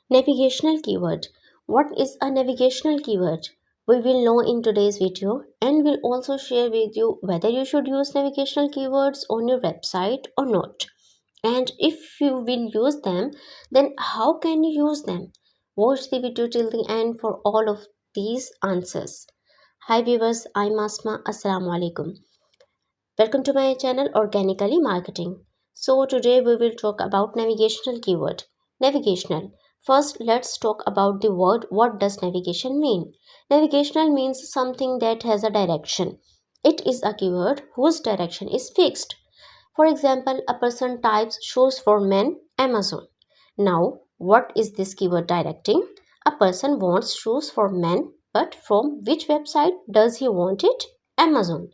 Navigational keyword. What is a navigational keyword? We will know in today's video, and will also share with you whether you should use navigational keywords on your website or not. And if you will use them, then how can you use them? Watch the video till the end for all of these answers. Hi viewers, I'm Asma. Assalamu alaikum. Welcome to my channel Organically Marketing. So today we will talk about navigational keyword. Navigational. First, let's talk about the word. What does navigation mean? Navigational means something that has a direction. It is a keyword whose direction is fixed. For example, a person types shoes for men Amazon. Now, what is this keyword directing? A person wants shoes for men, but from which website does he want it? Amazon.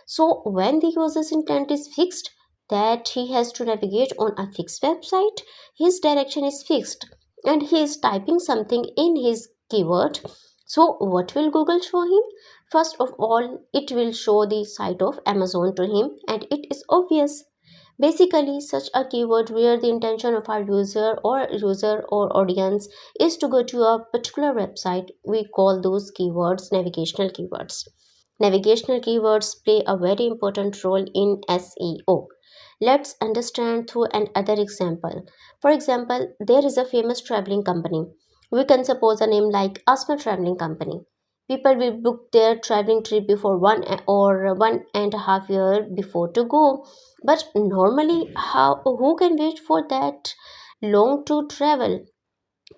So when the user's intent is fixed, that he has to navigate on a fixed website, his direction is fixed and he is typing something in his keyword. So what will Google show him? First of all, it will show the site of Amazon to him, and it is obvious. Basically, such a keyword where the intention of our user or audience is to go to a particular website, we call those keywords navigational keywords. Navigational keywords play a very important role in SEO. Let's understand through another example. For example, there is a famous traveling company. We can suppose a name like Asma Traveling Company. People will book their traveling trip before 1.5 year before to go. But normally, who can wait for that long to travel?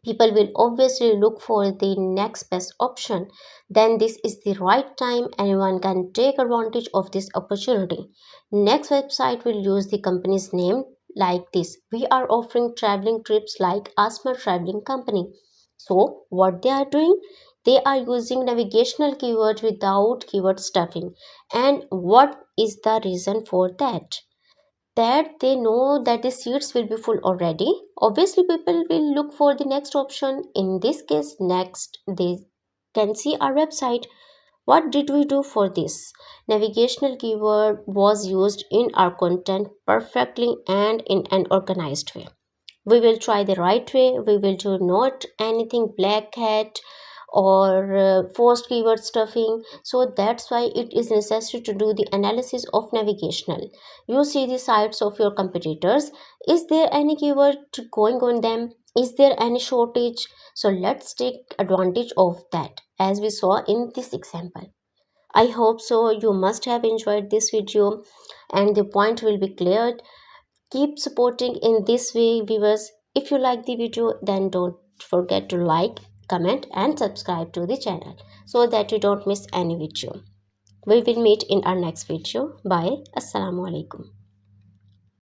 People will obviously look for the next best option. Then this is the right time, anyone can take advantage of this opportunity. Next website will use the company's name like this: we are offering traveling trips like Asma Traveling Company. So what they are doing, they are using navigational keywords without keyword stuffing. And what is the reason for that? That they know that the seats will be full already. Obviously, people will look for the next option. In this case, next they can see our website. What did we do for this? Navigational keyword was used in our content perfectly and in an organized way. We will try the right way. We will do not anything black hat or forced keyword stuffing. So that's why it is necessary to do the analysis of navigational. You see the sites of your competitors. Is there any keyword going on them? Is there any shortage? So let's take advantage of that, as we saw in this example. I hope so. You must have enjoyed this video and the point will be cleared. Keep supporting in this way, viewers. If you like the video, then don't forget to like, comment and subscribe to the channel so that you don't miss any video. We will meet in our next video. Bye. Assalamu alaikum.